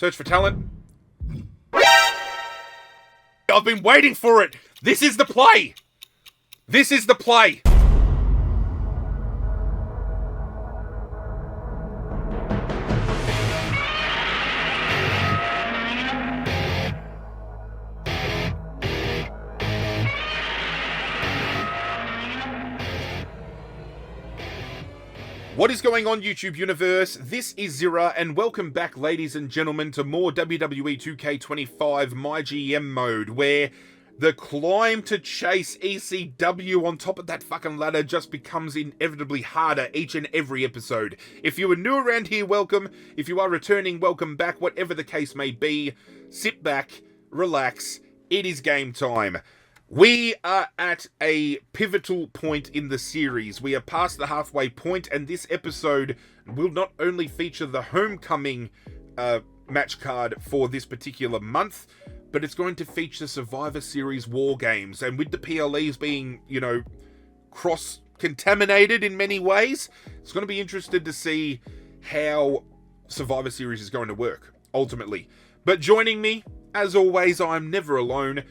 Search for talent. I've been waiting for it. This is the play. This is the play. What is going on, YouTube universe? This is Zirra, and welcome back, ladies and gentlemen, to more WWE 2K25 MyGM Mode, where the climb to chase ECW on top of that fucking ladder just becomes inevitably harder each and every episode. If you are new around here, welcome. If you are returning, welcome back. Whatever the case may be, sit back, relax. It is game time. We are at a pivotal point in the series. We are past the halfway point, and this episode will not only feature the homecoming match card for this particular month, but it's going to feature Survivor Series War Games. And with the PLEs being, cross-contaminated in many ways, it's going to be interesting to see how Survivor Series is going to work, ultimately. But joining me, as always, I'm never alone.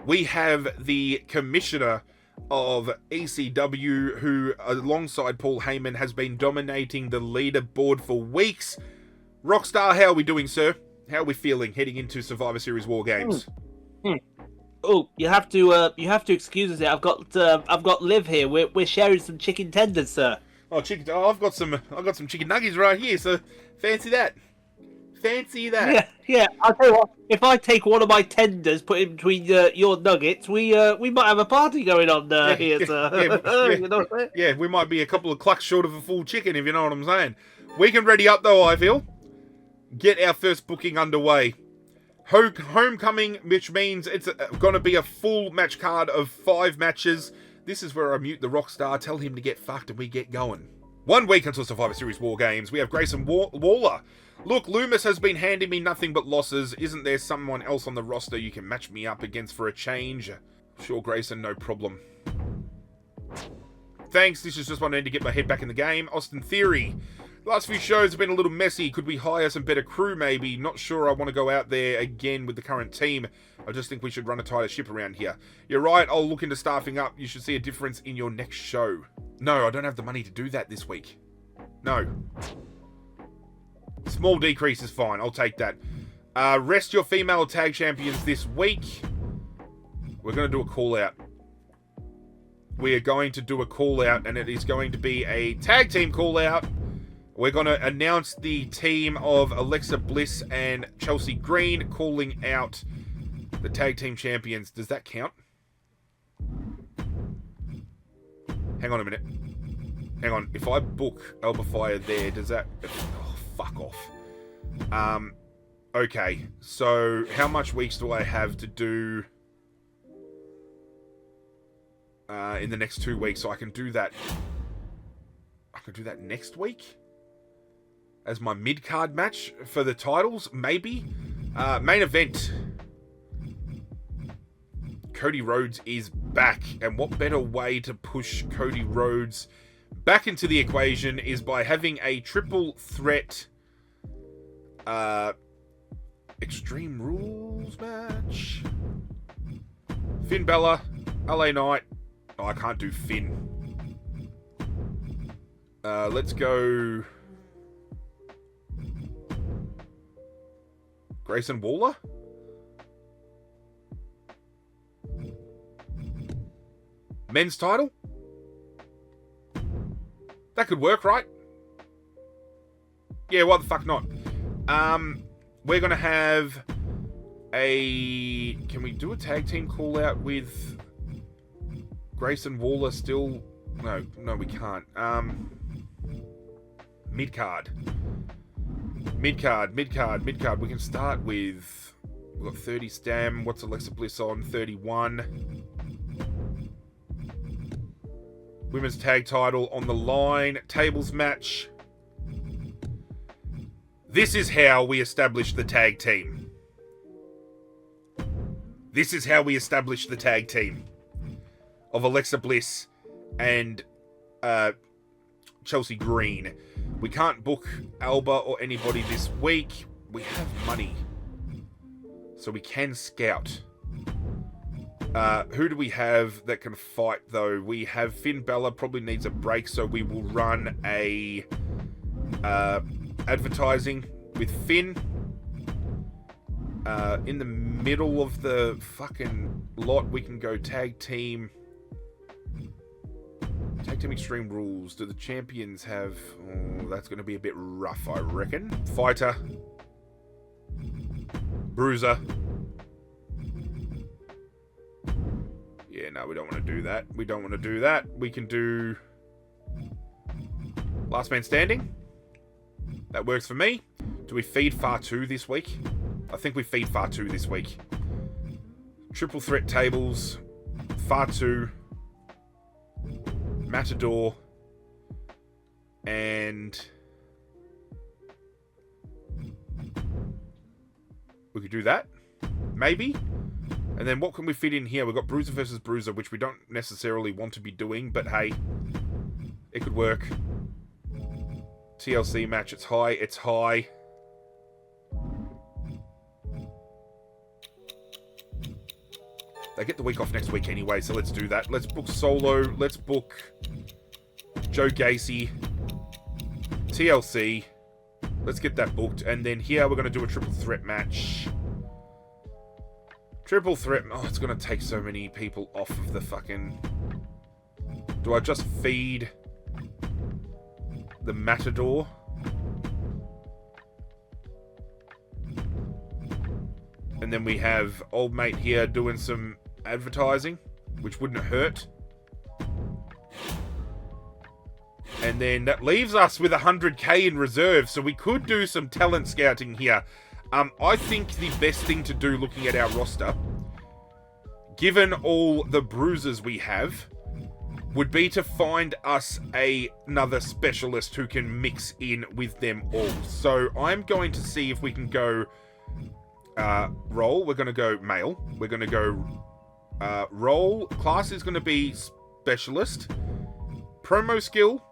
We have the commissioner of ECW, who, alongside Paul Heyman, has been dominating the leaderboard for weeks. Rockstar, how are we doing, sir? How are we feeling heading into Survivor Series War Games? Oh, you have to excuse us here. I've got Liv here. We're sharing some chicken tenders, sir. Oh, chicken! Oh, I've got some chicken nuggets right here. So fancy that. Fancy that. Yeah. I'll tell you what. If I take one of my tenders, put it between your nuggets, we might have a party going on here, sir. You know what I'm saying? Yeah, we might be a couple of clucks short of a full chicken, if you know what I'm saying. We can ready up though, I feel. Get our first booking underway. Homecoming, which means it's going to be a full match card of 5 matches. This is where I mute the Rockstar, tell him to get fucked, and we get going. 1 week until Survivor Series War Games. We have Grayson Waller. Look, Loomis has been handing me nothing but losses. Isn't there someone else on the roster you can match me up against for a change? Sure, Grayson, no problem. Thanks, this is just one I need to get my head back in the game. Austin Theory. The last few shows have been a little messy. Could we hire some better crew, maybe? Not sure I want to go out there again with the current team. I just think we should run a tighter ship around here. You're right, I'll look into staffing up. You should see a difference in your next show. No, I don't have the money to do that this week. No. Small decrease is fine. I'll take that. Rest your female tag champions this week. We're going to do a call out. We are going to do a call out, and it is going to be a tag team call out. We're going to announce the team of Alexa Bliss and Chelsea Green calling out the tag team champions. Does that count? Hang on a minute. Hang on. If I book Alba Fire there, does that... Oh, fuck off. Okay. So, how much weeks do I have to do in the next 2 weeks? So I can do that... I can do that next week? As my mid-card match for the titles? Maybe? Main event. Cody Rhodes is back. And what better way to push Cody Rhodes back into the equation is by having a triple threat Extreme Rules match. Finn Balor, LA Knight. Oh, I can't do Finn. Let's go Grayson Waller. Men's title. That could work, right? Yeah, why the fuck not? We're gonna have a... Can we do a tag team call out with Grayson Waller still? No, we can't. Mid-card. We can start with... We've got 30 Stam. What's Alexa Bliss on? 31. Women's tag title on the line. Tables match. This is how we establish the tag team. This is how we establish the tag team of Alexa Bliss and Chelsea Green. We can't book Alba or anybody this week. we have money. So we can scout. Who do we have that can fight, though? We have Finn Balor, probably needs a break, so we will run a advertising with Finn. In the middle of the fucking lot, we can go tag team. Tag team extreme rules. Do the champions have... Oh, that's going to be a bit rough, I reckon. Fighter. Bruiser. Yeah, no, we don't want to do that. We don't want to do that. We can do... Last man standing. That works for me. Do we feed Far2 this week? I think we feed Far2 this week. Triple threat tables. Far2. Matador. And... we could do that. Maybe. And then what can we fit in here? We've got Bruiser versus Bruiser, which we don't necessarily want to be doing, but hey, it could work. TLC match, it's high, it's high. They get the week off next week anyway, so let's do that. Let's book Solo, let's book Joe Gacy, TLC. Let's get that booked. And then here we're going to do a triple threat match. Triple threat. Oh, it's going to take so many people off of the fucking... Do I just feed the Matador? And then we have old mate here doing some advertising, which wouldn't hurt. And then that leaves us with 100k in reserve, so we could do some talent scouting here. I think the best thing to do looking at our roster, given all the bruisers we have, would be to find us another specialist who can mix in with them all. So I'm going to see if we can go role. We're going to go male. We're going to go role. Class is going to be specialist. Promo skill.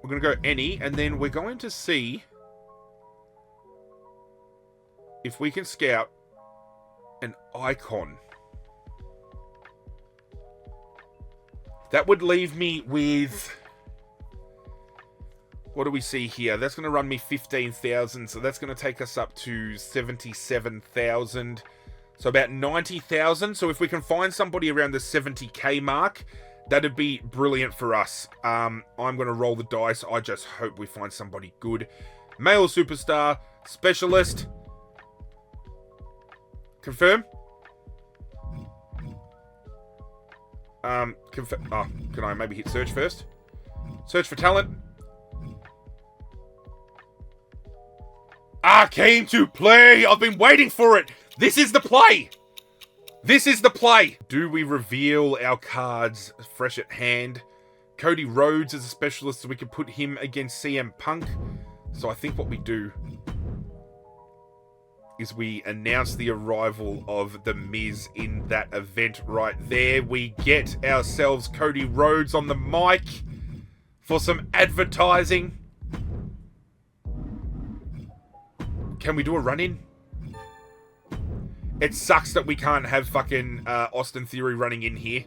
We're going to go any, and then we're going to see if we can scout an icon. That would leave me with... What do we see here? That's going to run me 15,000, so that's going to take us up to 77,000. So about 90,000. So if we can find somebody around the 70k mark, that'd be brilliant for us. I'm going to roll the dice. I just hope we find somebody good. Male superstar, specialist. Confirm. Confirm. Oh, can I maybe hit search first? Search for talent. Came to play. I've been waiting for it. This is the play. This is the play. Do we reveal our cards fresh at hand? Cody Rhodes is a specialist, so we can put him against CM Punk. So I think what we do is we announce the arrival of The Miz in that event right there. We get ourselves Cody Rhodes on the mic for some advertising. Can we do a run-in? It sucks that we can't have fucking Austin Theory running in here.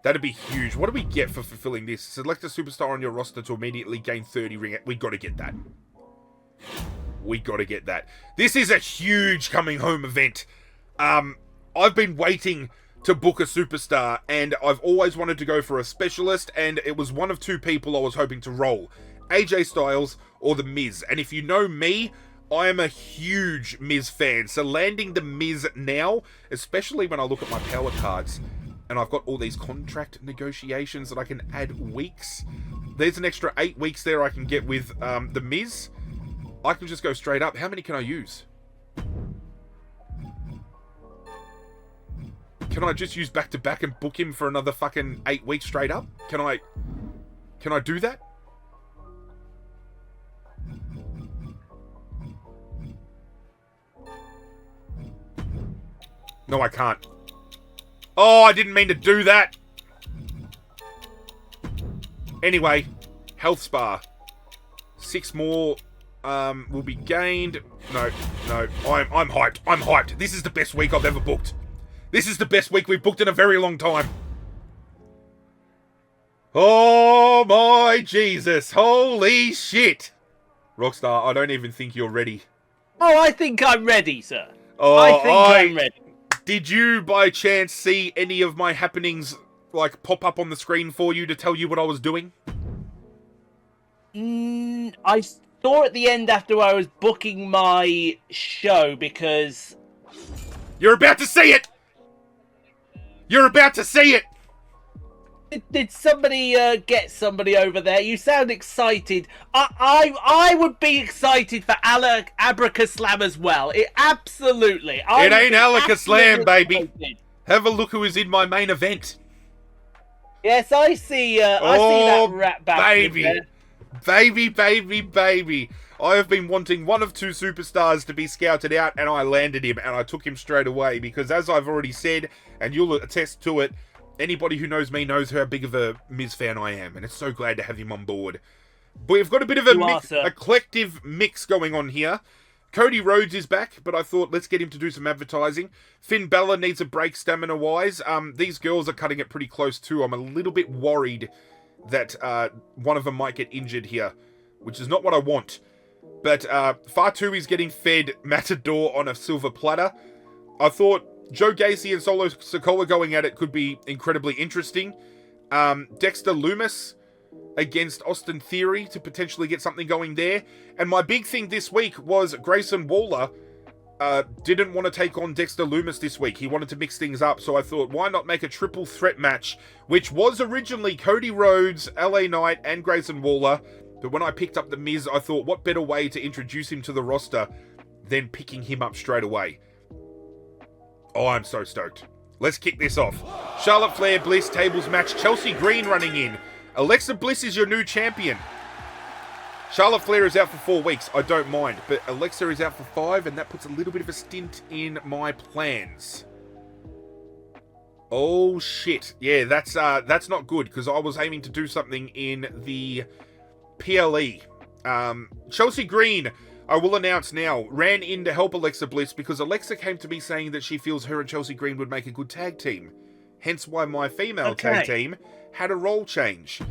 That'd be huge. What do we get for fulfilling this? Select a superstar on your roster to immediately gain 30 ring. We gotta get that. We gotta get that. This is a huge coming home event. I've been waiting to book a superstar, and I've always wanted to go for a specialist, and it was one of two people I was hoping to roll. AJ Styles or The Miz. And if you know me, I am a huge Miz fan, so landing The Miz now, especially when I look at my power cards, and I've got all these contract negotiations that I can add weeks. There's an extra 8 weeks there I can get with The Miz. I can just go straight up. How many can I use? Can I just use back-to-back and book him for another fucking 8 weeks straight up? Can I do that? No, I can't. Oh, I didn't mean to do that. Anyway, health spa. 6 more will be gained. No, I'm hyped. I'm hyped. This is the best week I've ever booked. This is the best week we've booked in a very long time. Oh my Jesus. Holy shit. Rockstar, I don't even think you're ready. Oh, I think I'm ready, sir. Oh, I think I'm ready. Did you by chance see any of my happenings like pop up on the screen for you to tell you what I was doing? I saw at the end after I was booking my show because... You're about to see it! You're about to see it! Did somebody get somebody over there? You sound excited. I would be excited for Abracaslam as well. Absolutely. It ain't Alakaslam, baby. Excited. Have a look who is in my main event. Yes, I see. I see that rat bastard. Baby. I have been wanting one of 2 superstars to be scouted out, and I landed him, and I took him straight away because, as I've already said, and you'll attest to it, anybody who knows me knows how big of a Miz fan I am, and it's so glad to have him on board. But we've got a bit of a collective mix going on here. Cody Rhodes is back, but I thought let's get him to do some advertising. Finn Balor needs a break stamina-wise. These girls are cutting it pretty close too. I'm a little bit worried that one of them might get injured here, which is not what I want. But Fatu is getting fed Matador on a silver platter. I thought Joe Gacy and Solo Sikoa going at it could be incredibly interesting. Dexter Lumis against Austin Theory to potentially get something going there. And my big thing this week was Grayson Waller didn't want to take on Dexter Lumis this week. He wanted to mix things up, so I thought, why not make a triple threat match, which was originally Cody Rhodes, LA Knight, and Grayson Waller. But when I picked up The Miz, I thought, what better way to introduce him to the roster than picking him up straight away? Oh, I'm so stoked. Let's kick this off. Charlotte Flair Bliss tables match. Chelsea Green running in. Alexa Bliss is your new champion. Charlotte Flair is out for 4 weeks. I don't mind. But Alexa is out for 5, and that puts a little bit of a stint in my plans. Oh, shit. Yeah, that's not good, because I was aiming to do something in the PLE. Chelsea Green, I will announce now, ran in to help Alexa Bliss because Alexa came to me saying that she feels her and Chelsea Green would make a good tag team. Hence why my female tag team had a role change.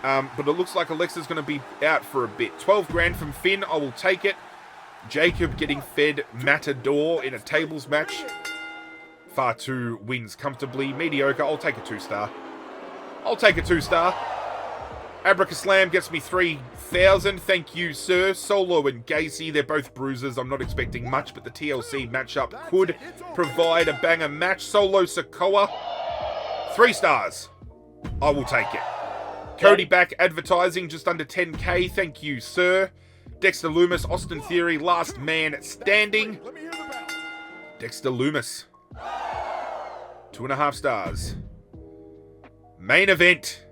But it looks like Alexa's going to be out for a bit. 12 grand from Finn, I will take it. Jacob getting fed Matador in a tables match. Fatu wins comfortably. Mediocre, I'll take a 2-star. I'll take a 2-star. Abracaslam gets me 3,000. Thank you, sir. Solo and Gacy, they're both bruisers. I'm not expecting much, but the TLC matchup could provide a banger match. Solo Sikoa, 3 stars. I will take it. Cody back advertising, just under 10k. Thank you, sir. Dexter Lumis, Austin Theory, last man standing. Dexter Lumis, 2.5 stars. Main event.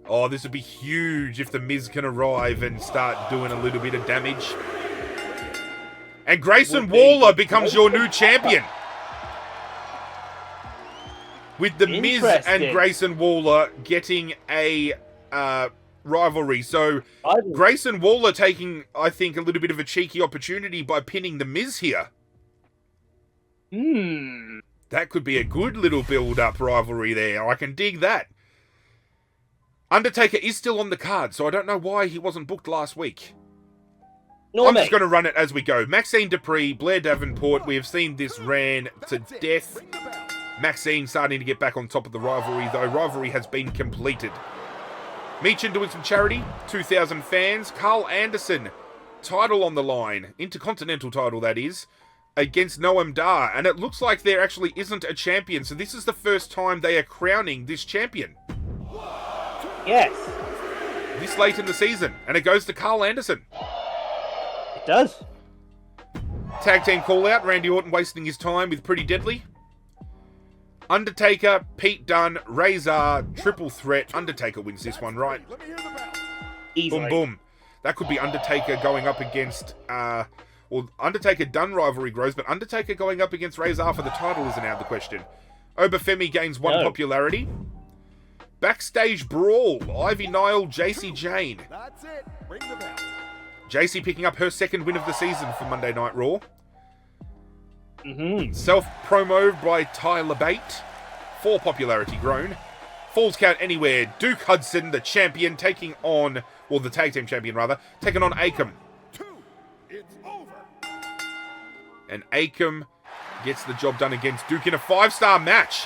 Oh, this would be huge if The Miz can arrive and start doing a little bit of damage. And Grayson Waller becomes your new champion. With The Miz and Grayson Waller getting a rivalry. So, Grayson Waller taking, I think, a little bit of a cheeky opportunity by pinning The Miz here. That could be a good little build-up rivalry there. I can dig that. Undertaker is still on the card, so I don't know why he wasn't booked last week. I'm just going to run it as we go. Maxine Dupree, Blair Davenport, we have seen this ran to death. Maxine starting to get back on top of the rivalry, though. Rivalry has been completed. Meechin doing some charity, 2,000 fans. Carl Anderson, title on the line, Intercontinental title that is, against Noam Dar. And it looks like there actually isn't a champion, so this is the first time they are crowning this champion. Yes. This late in the season. And it goes to Carl Anderson. It does. Tag team call out. Randy Orton wasting his time with Pretty Deadly. Undertaker, Pete Dunne, Razor, triple threat. Undertaker wins this one, right? Easily. Boom, boom. That could be Undertaker going up against... well, Undertaker-Dunne rivalry grows, but Undertaker going up against Razor for the title isn't out of the question. Obafemi gains 1 popularity. Backstage brawl. Ivy Nile, JC Jane. That's it. Ring the bell. JC picking up her second win of the season for Monday Night Raw. Mm-hmm. Self-promo by Tyler Bate. 4 popularity grown. Falls Count Anywhere. Duke Hudson, the champion, taking on... Well, the tag team champion, rather. Taking on Akam. 2. It's over. And Akam gets the job done against Duke in a 5-star match.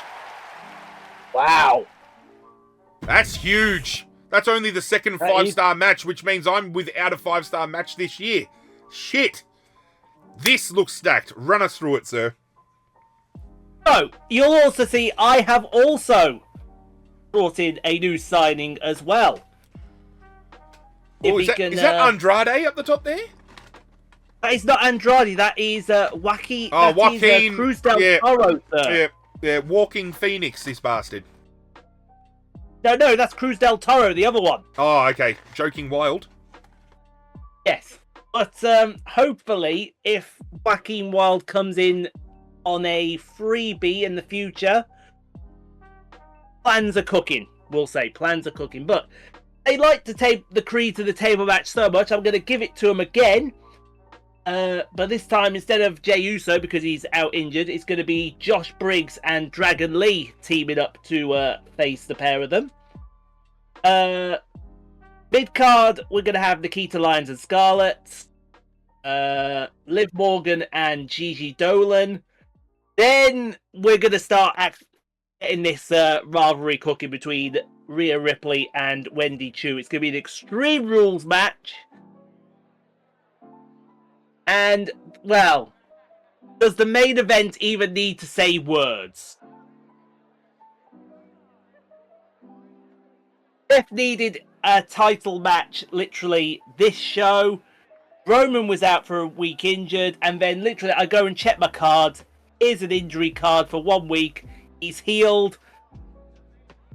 Wow. That's huge. That's only the second 5-star match, which means I'm without a 5-star match this year. Shit. This looks stacked. Run us through it, sir. So, you'll also see I have also brought in a new signing as well. Oh, is that Andrade up the top there? That is not Andrade, that is Wacky. Oh, that Joaquin. Is, Cruz del Toro, sir. Yeah, Walking Phoenix, this bastard. No, that's Cruz del Toro, the other one. Oh, okay. Joking Wild. Yes. But hopefully, if Joaquin Wild comes in on a freebie in the future, plans are cooking. We'll say plans are cooking. But they like to take the Creed to the table match so much, I'm going to give it to them again. But this time, instead of Jey Uso, because he's out injured, it's going to be Josh Briggs and Dragon Lee teaming up to face the pair of them. Mid-card, we're going to have Nikita Lyons and Scarlett. Liv Morgan and Gigi Dolan. Then we're going to start getting this rivalry cooking between Rhea Ripley and Wendy Chu. It's going to be an Extreme Rules match. And, well, does the main event even need to say words? Steph needed a title match, literally, this show. Roman was out for a week injured, and then literally I go and check my cards. Here's an injury card for 1 week. He's healed.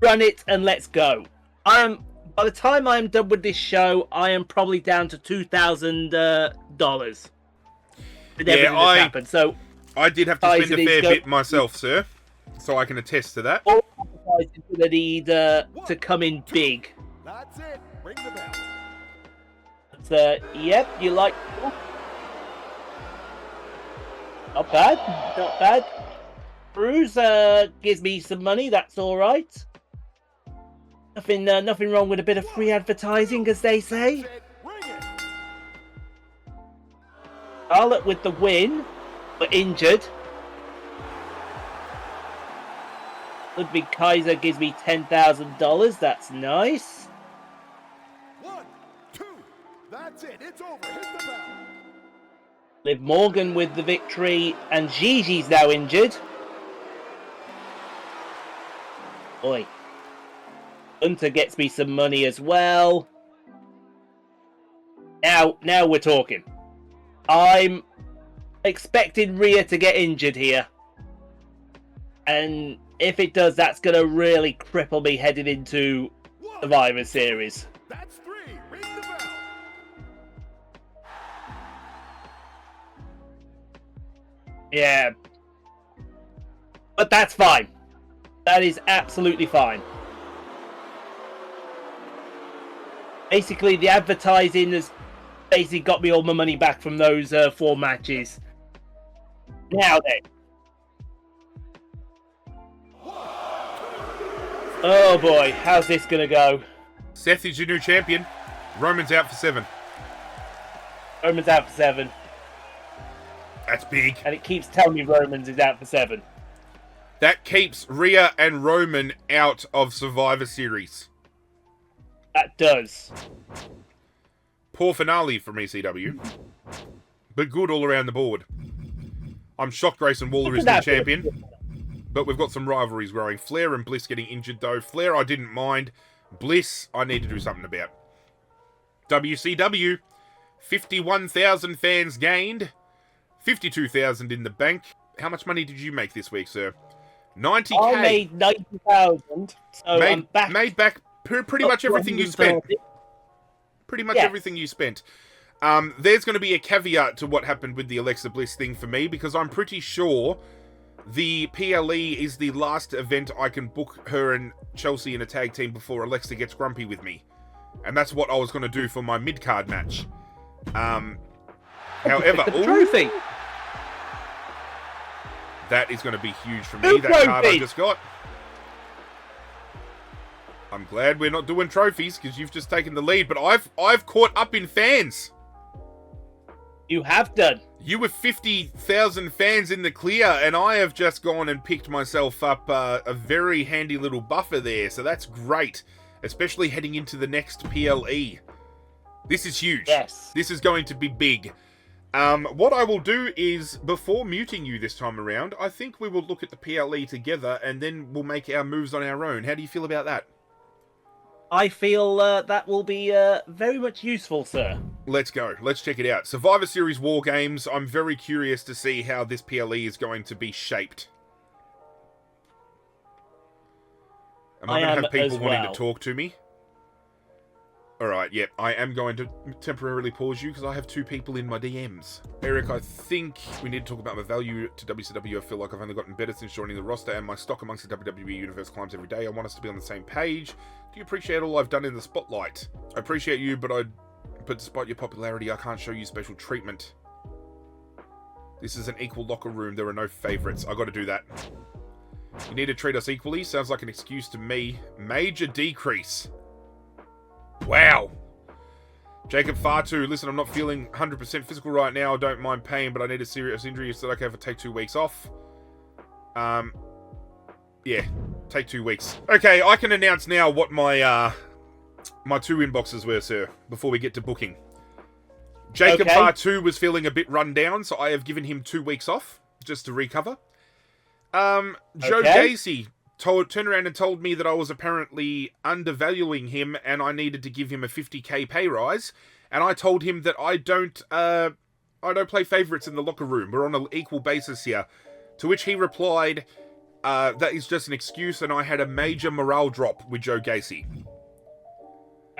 Run it and let's go. By the time I am done with this show, I am probably down to $2,000. Happened. So I did have to spend a fair bit myself, sir. So I can attest to that. All guys are going to need to come in big. That's it. Ring the bell. But, yep, you like... Not bad. Not bad. Cruz gives me some money. That's all right. Nothing wrong with a bit of free advertising, as they say. Charlotte with the win, but injured. Ludwig Kaiser gives me $10,000. That's nice. 1, 2. That's it. It's over. Hit the bell. Liv Morgan with the victory, and Gigi's now injured. Oi. Hunter gets me some money as well. Now we're talking. I'm expecting Rhea to get injured here. And if it does, that's going to really cripple me heading into Survivor Series. That's 3. Ring the bell. Yeah. But that's fine. That is absolutely fine. Basically, the advertising has basically got me all my money back from those 4 matches. Now then. Oh boy, how's this going to go? Seth is your new champion. Roman's out for 7. Roman's out for 7. That's big. And it keeps telling me Roman's is out for 7. That keeps Rhea and Roman out of Survivor Series. That does. Poor finale from ECW. But good all around the board. I'm shocked Grayson Waller is the champion. But we've got some rivalries growing. Flair and Bliss getting injured though. Flair I didn't mind. Bliss I need to do something about. WCW. 51,000 fans gained. 52,000 in the bank. How much money did you make this week, sir? 90k. I made 90,000. So I'm back. Made back pretty much everything you spent. Pretty much everything you spent. There's going to be a caveat to what happened with the Alexa Bliss thing for me, because I'm pretty sure The PLE is the last event I can book her and Chelsea in a tag team before Alexa gets grumpy with me. And that's what I was going to do for my mid-card match. However... The trophy! That is going to be huge for me, that card I just got. I'm glad we're not doing trophies, because you've just taken the lead, but I've caught up in fans. You have done. You were 50,000 fans in the clear, and I have just gone and picked myself up a very handy little buffer there, so that's great, especially heading into the next PLE. This is huge. Yes. This is going to be big. What I will do is, before muting you this time around, I think we will look at the PLE together, and then we'll make our moves on our own. How do you feel about that? I feel that will be very much useful, sir. Let's go. Let's check it out. Survivor Series War Games. I'm very curious to see how this PLE is going to be shaped. Am I going to have people wanting to talk to me? Alright, yep. I am going to temporarily pause you because I have 2 people in my DMs. Eric, I think we need to talk about my value to WCW. I feel like I've only gotten better since joining the roster, and my stock amongst the WWE universe climbs every day. I want us to be on the same page. Do you appreciate all I've done in the spotlight? I appreciate you, but despite your popularity, I can't show you special treatment. This is an equal locker room. There are no favorites. I got to do that. You need to treat us equally. Sounds like an excuse to me. Major decrease. Wow. Jacob Fatu, listen, I'm not feeling 100% physical right now. I don't mind pain, but I need a serious injury. Is that okay if I take 2 weeks off? Yeah, take 2 weeks. Okay, I can announce now what my 2 inboxes were, sir, before we get to booking. Jacob Fatu was feeling a bit run down, so I have given him 2 weeks off, just to recover. Joe Gacy turned around and told me that I was apparently undervaluing him and I needed to give him a 50k pay rise. And I told him that I don't play favourites in the locker room. We're on an equal basis here. To which he replied, that is just an excuse, and I had a major morale drop with Joe Gacy.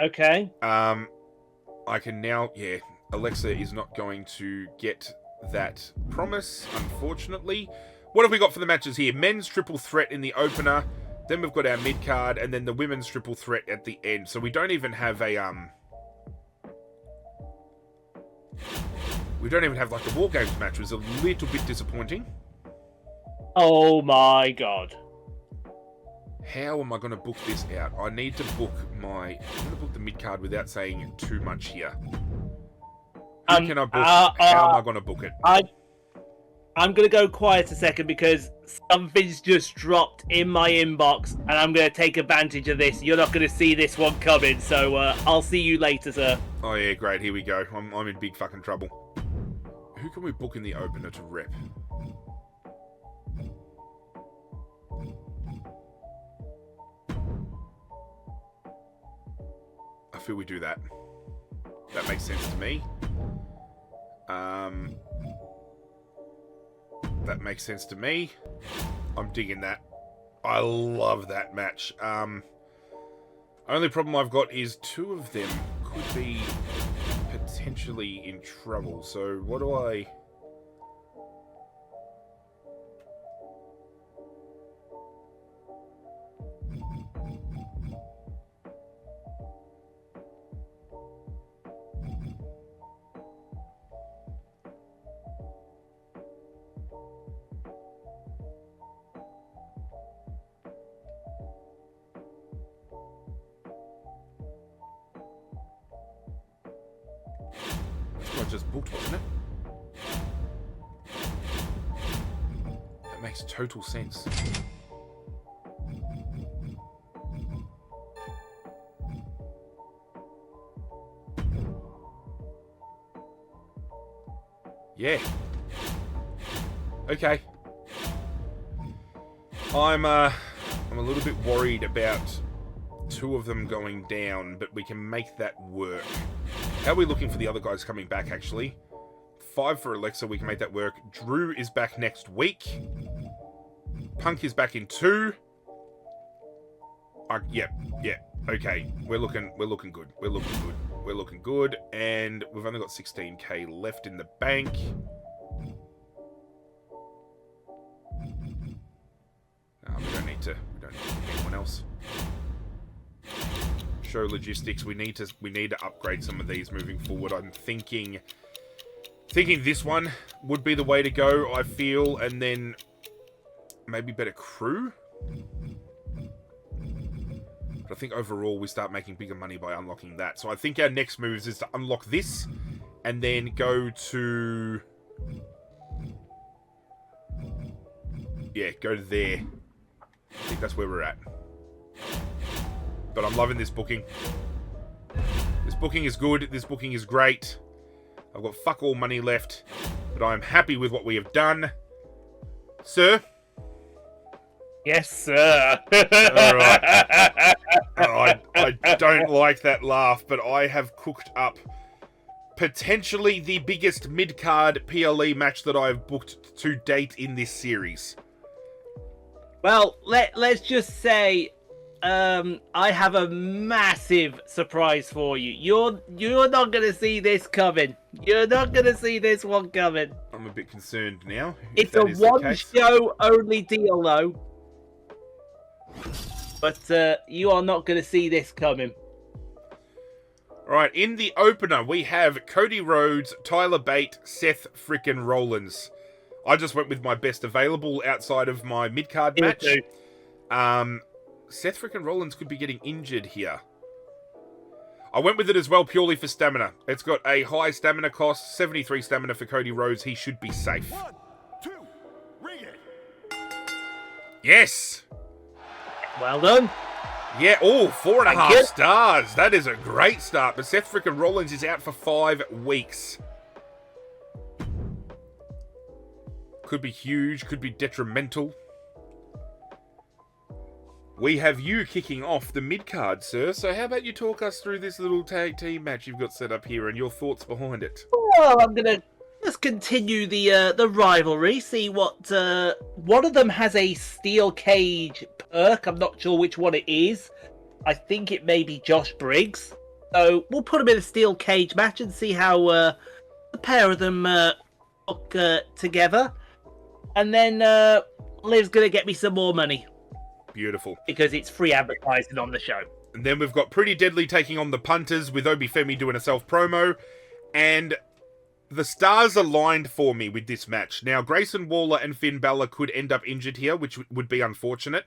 Okay. I can now... Yeah, Alexa is not going to get that promise, unfortunately. What have we got for the matches here? Men's triple threat in the opener. Then we've got our mid-card, and then the women's triple threat at the end. So we don't even have a, we don't even have, like, the War Games match. It was a little bit disappointing. Oh, my God. How am I going to book this out? I need to book my... I'm going to book the mid-card without saying too much here. Who can I book? How am I going to book it? I'm going to go quiet a second because something's just dropped in my inbox and I'm going to take advantage of this. You're not going to see this one coming, so I'll see you later, sir. Oh, yeah, great. Here we go. I'm in big fucking trouble. Who can we book in the opener to rep? I feel we do that. That makes sense to me. That makes sense to me. I'm digging that. I love that match. Only problem I've got is 2 of them could be potentially in trouble. So what do I... I just booked, wasn't it? That makes total sense. Yeah. Okay. I'm a little bit worried about 2 of them going down, but we can make that work. How are we looking for the other guys coming back, actually? 5 for Alexa, we can make that work. Drew is back next week. Punk is back in 2. Yep. Okay, we're looking good. We're looking good, and we've only got 16k left in the bank. need to book anyone else. Show logistics. We need to upgrade some of these moving forward. I'm thinking this one would be the way to go, I feel, and then maybe better crew. But I think overall we start making bigger money by unlocking that. So I think our next moves is to unlock this and then go to... yeah, go to there. I think that's where we're at. But I'm loving this booking. This booking is good. This booking is great. I've got fuck all money left. But I'm happy with what we have done. Sir? Yes, sir. Alright. I don't like that laugh, but I have cooked up potentially the biggest mid-card PLE match that I've booked to date in this series. Well, let's just say I have a massive surprise for you. You're not going to see this coming. You're not going to see this one coming. I'm a bit concerned now. It's a one-show only deal, though. But you are not going to see this coming. Alright, in the opener, we have Cody Rhodes, Tyler Bate, Seth frickin' Rollins. I just went with my best available outside of my mid-card match. Seth frickin' Rollins could be getting injured here. I went with it as well purely for stamina. It's got a high stamina cost, 73 stamina for Cody Rhodes. He should be safe. 1, 2, ring it. Yes! Well done. Yeah, oh, 4.5 Thank you. stars. That is a great start. But Seth frickin' Rollins is out for 5 weeks. Could be huge, could be detrimental. We have you kicking off the mid-card, sir. So how about you talk us through this little tag team match you've got set up here and your thoughts behind it? Well, I'm gonna just continue the rivalry. See what one of them has a steel cage perk. I'm not sure which one it is. I think it may be Josh Briggs. So we'll put them in a steel cage match and see how the pair of them look together. And then Liv's gonna get me some more money. Beautiful. Because it's free advertising on the show. And then we've got Pretty Deadly taking on the Punters with Obi Femi doing a self-promo. And the stars aligned for me with this match. Now, Grayson Waller and Finn Balor could end up injured here, which would be unfortunate.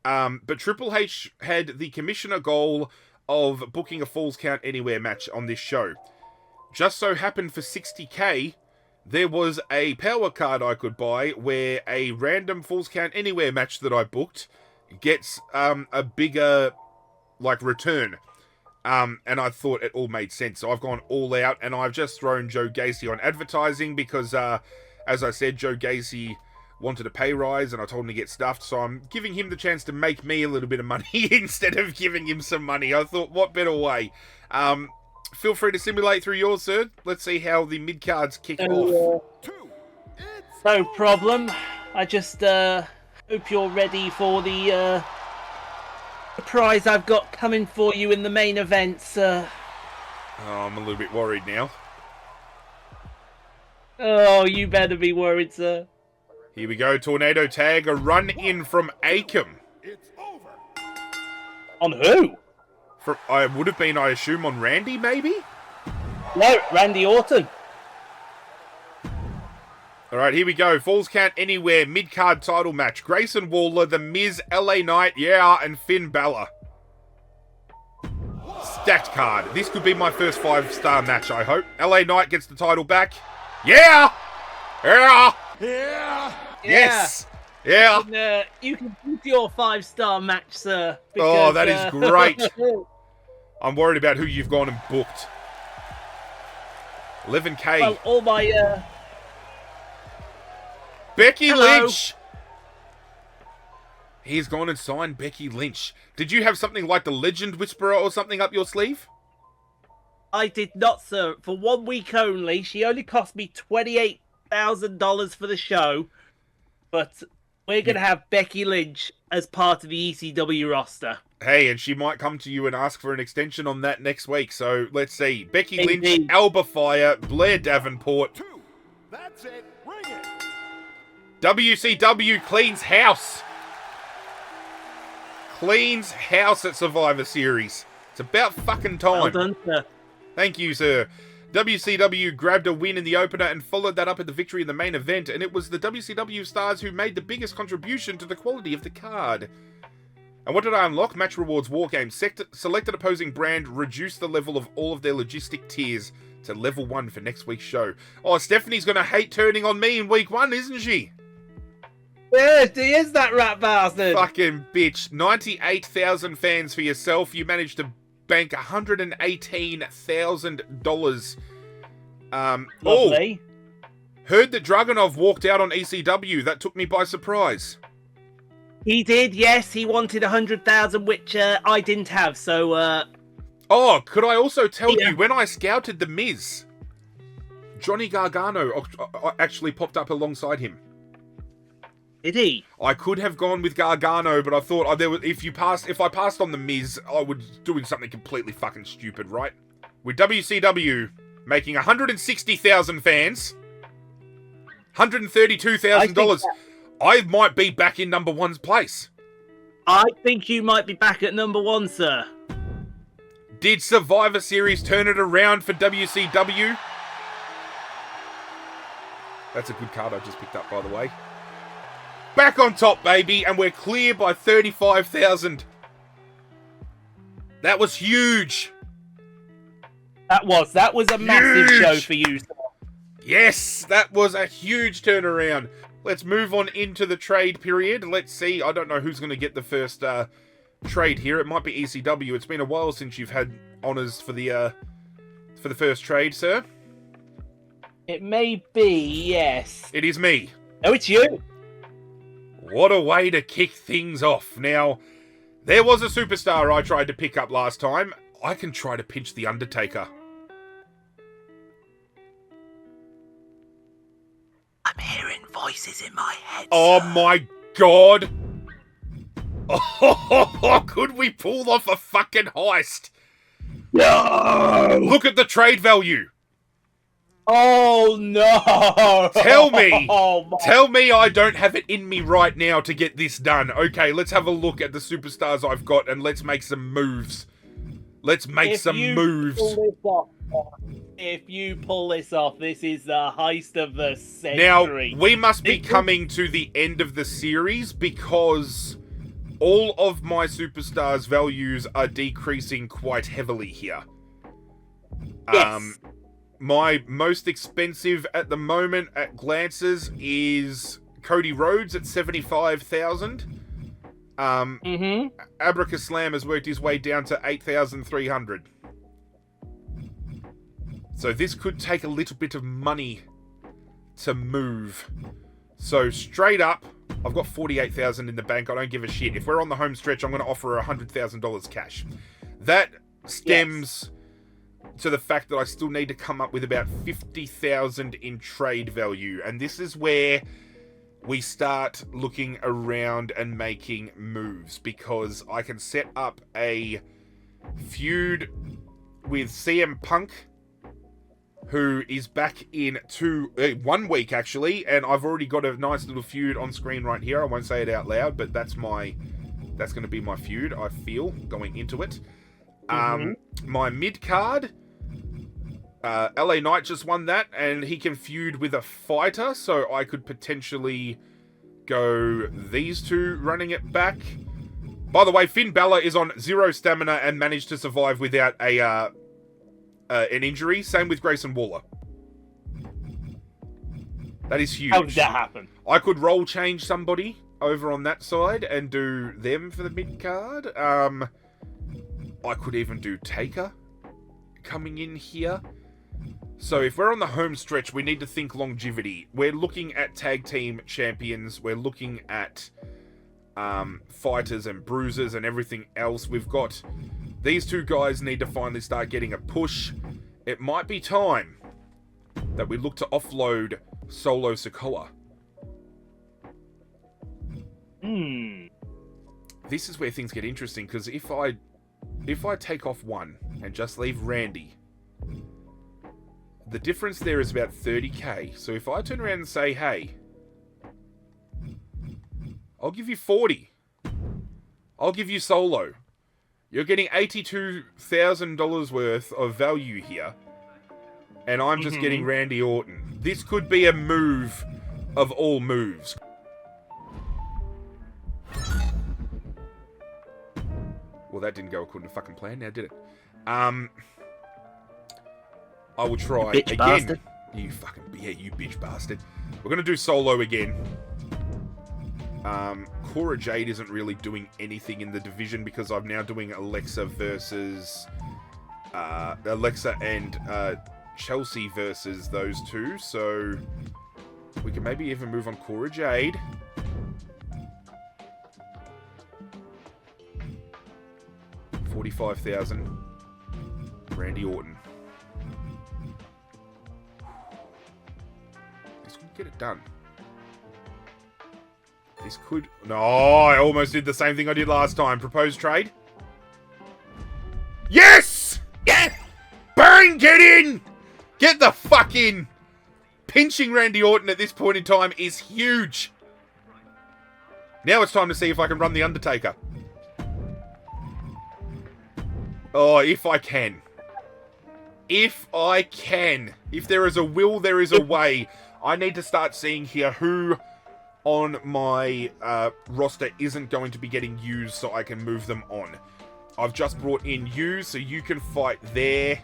But Triple H had the commissioner goal of booking a Falls Count Anywhere match on this show. Just so happened for 60k, there was a power card I could buy where a random Falls Count Anywhere match that I booked gets a bigger, return. And I thought it all made sense. So I've gone all out, and I've just thrown Joe Gacy on advertising because, as I said, Joe Gacy wanted a pay rise, and I told him to get stuffed. So I'm giving him the chance to make me a little bit of money instead of giving him some money. I thought, what better way? Feel free to simulate through yours, sir. Let's see how the mid-cards kick off. No problem. I just hope you're ready for the prize I've got coming for you in the main event, sir. Oh, I'm a little bit worried now. Oh, you better be worried, sir. Here we go, Tornado Tag, a run in from Akam. It's over. On who? I would have been, I assume, on Randy, maybe? No, Randy Orton. Alright, here we go. Falls Count Anywhere, mid-card title match. Grayson Waller, The Miz, LA Knight, and Finn Balor. Stacked card. This could be my first 5-star match, I hope. LA Knight gets the title back. Yeah! Yeah! Yeah. Yes! Yeah! You can book your 5-star match, sir. Oh, that is great. I'm worried about who you've gone and booked. 11k. Well, all my... Becky Hello. Lynch! He's gone and signed Becky Lynch. Did you have something like the Legend Whisperer or something up your sleeve? I did not, sir. For 1 week only. She only cost me $28,000 for the show. But we're going to have Becky Lynch as part of the ECW roster. Hey, and she might come to you and ask for an extension on that next week. So let's see. Becky Indeed. Lynch, Alba Fire, Blair Davenport. 2. That's it. Ring it. WCW cleans house. cleans house at Survivor Series. It's about fucking time. Well done, sir. Thank you, sir. WCW grabbed a win in the opener and followed that up with the victory in the main event, and it was the WCW stars who made the biggest contribution to the quality of the card. And what did I unlock? Match Rewards Wargame. Selected opposing brand, reduce the level of all of their logistic tiers to level 1 for next week's show. Oh, Stephanie's going to hate turning on me in week 1, isn't she? Yes, he is that rat bastard. Fucking bitch. 98,000 fans for yourself. You managed to bank $118,000. Lovely. Heard that Dragunov walked out on ECW. That took me by surprise. He did, yes. He wanted 100,000, which I didn't have, so... Oh, could I also tell you, when I scouted The Miz, Johnny Gargano actually popped up alongside him. Did he? I could have gone with Gargano, but I thought if I passed on The Miz, I would doing something completely fucking stupid, right? With WCW making 160,000 fans, $132,000, I might be back in number 1's place. I think you might be back at number 1, sir. Did Survivor Series turn it around for WCW? That's a good card I just picked up, by the way. Back on top, baby, and we're clear by 35,000. That was huge. That was a massive show for you, sir. Yes, that was a huge turnaround. Let's move on into the trade period. Let's see. I don't know who's going to get the first trade here. It might be ECW. It's been a while since you've had honours for the first trade, sir. It may be, yes. It is me. Oh, it's you. What a way to kick things off. Now, there was a superstar I tried to pick up last time. I can try to pinch The Undertaker. I'm hearing voices in my head. Oh my god! Oh, could we pull off a fucking heist? No! Look at the trade value. Oh no! Tell me, Oh, tell me I don't have it in me right now to get this done. Okay, let's have a look at the superstars I've got and let's make some moves. Let's make some moves. If you pull this off, this is the heist of the century. Now, we must be coming to the end of the series because all of my superstars' values are decreasing quite heavily here. Yes. My most expensive at the moment at glances is Cody Rhodes at 75,000. Abracaslam has worked his way down to 8,300. So this could take a little bit of money to move. So straight up, I've got 48,000 in the bank. I don't give a shit. If we're on the home stretch, I'm going to offer $100,000 cash. That stems to the fact that I still need to come up with about 50,000 in trade value. And this is where we start looking around and making moves, because I can set up a feud with CM Punk, who is back in 1 week actually, and I've already got a nice little feud on screen right here. I won't say it out loud, but that's going to be my feud, I feel, going into it. My mid card, LA Knight just won that, and he can feud with a fighter, so I could potentially go these two running it back. By the way, Finn Balor is on 0 stamina and managed to survive without an injury. Same with Grayson Waller. That is huge. How did that happen? I could roll change somebody over on that side and do them for the mid card. I could even do Taker coming in here. So if we're on the home stretch, we need to think longevity. We're looking at tag team champions. We're looking at fighters and bruisers and everything else. We've got these two guys need to finally start getting a push. It might be time that we look to offload Solo Sikoa. This is where things get interesting, because if I take off one and just leave Randy, the difference there is about 30k. So if I turn around and say, hey, I'll give you 40. I'll give you Solo. You're getting $82,000 worth of value here. And I'm just getting Randy Orton. This could be a move of all moves. Well, that didn't go according to fucking plan, now did it? I will try You bitch again. bastard. You fucking, yeah, you bitch bastard. We're gonna do Solo again. Cora Jade isn't really doing anything in the division because I'm now doing Alexa versus Alexa and Chelsea versus those two, so we can maybe even move on Cora Jade. $45,000. Randy Orton. This could get it done. This could... No, I almost did the same thing I did last time. Proposed trade. Yes! Yes! Bang! Get in! Get the fuck in! Pinching Randy Orton at this point in time is huge. Now it's time to see if I can run The Undertaker. Oh, if I can. If I can. If there is a will, there is a way. I need to start seeing here who on my roster isn't going to be getting used so I can move them on. I've just brought in you, so you can fight there.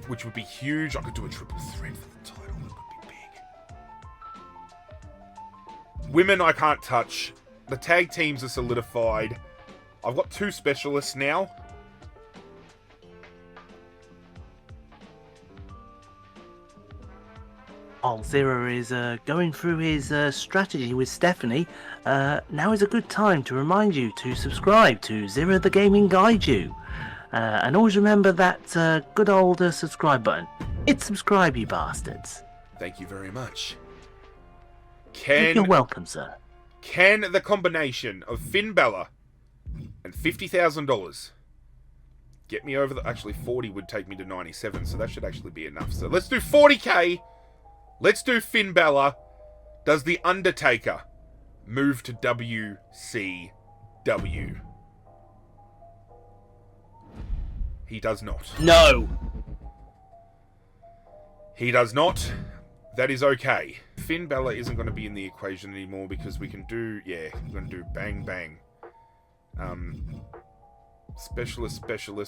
Which would be huge. I could do a triple threat for the title. That could be big. Women I can't touch. The tag teams are solidified. I've got 2 specialists now. While Zirra is going through his strategy with Stephanie, now is a good time to remind you to subscribe to Zirra the Gaming Kaiju. And always remember that good old subscribe button. Hit subscribe, you bastards. Thank you very much. You're welcome, sir. Can the combination of Finn Balor and $50,000 get me over the... Actually, 40 would take me to 97, so that should actually be enough. So let's do 40k. Let's do Finn Balor. Does The Undertaker move to WCW? He does not. No. He does not. That is okay. Finn Balor isn't going to be in the equation anymore because we can do... Yeah, we're going to do bang, bang. Specialist,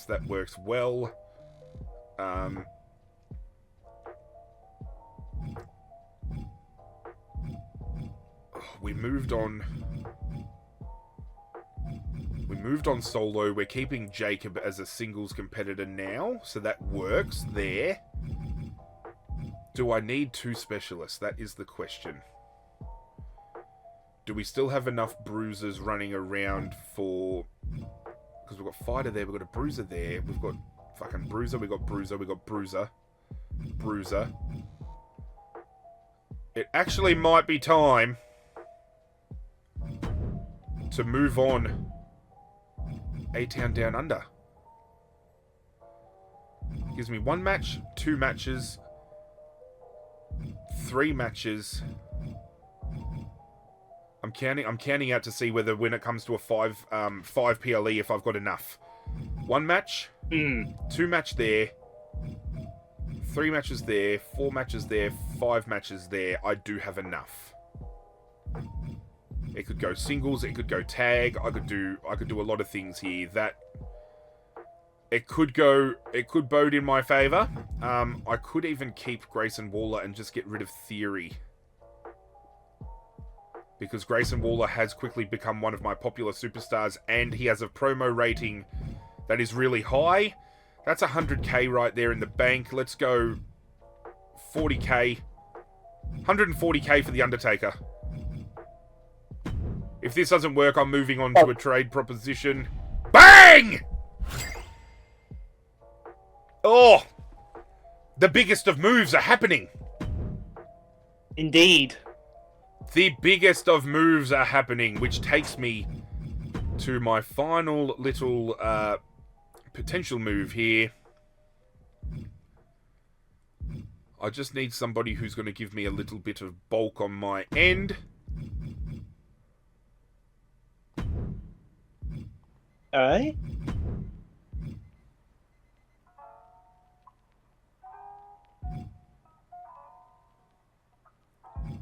that works well. We moved on Solo. We're keeping Jacob as a singles competitor now, so that works there. Do I need 2 specialists? That is the question. Do we still have enough bruisers running around for... Because we've got Fighter there, we've got a Bruiser there, we've got fucking Bruiser, we've got Bruiser, we've got Bruiser. Bruiser. It actually might be time to move on A-Town Down Under. Gives me 1 match, 2 matches, 3 matches. I'm counting out to see whether when it comes to a 5 PLE if I've got enough. 1 match, 2 match there, 3 matches there, 4 matches there, 5 matches there. I do have enough. It could go singles, it could go tag, I could do a lot of things here. That it could bode in my favor. I could even keep Grayson Waller and just get rid of Theory. Because Grayson Waller has quickly become one of my popular superstars and he has a promo rating that is really high. That's 100k right there in the bank. Let's go 40k. 140k for The Undertaker. If this doesn't work, I'm moving on to a trade proposition. Bang! Oh! The biggest of moves are happening. Indeed. The biggest of moves are happening, which takes me to my final little potential move here. I just need somebody who's going to give me a little bit of bulk on my end. Alright.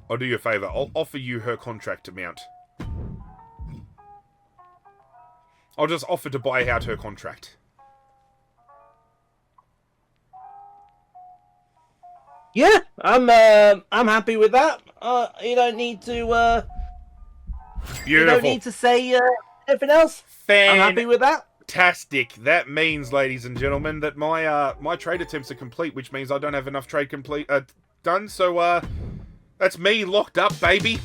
I'll do you a favour. I'll offer you her contract amount. I'll just offer to buy out her contract. Yeah, I'm happy with that. You don't need to Beautiful. you don't need to say anything else. I'm happy with that. Fantastic. That means, ladies and gentlemen, that my trade attempts are complete, which means I don't have enough trade done. So that's me locked up, baby.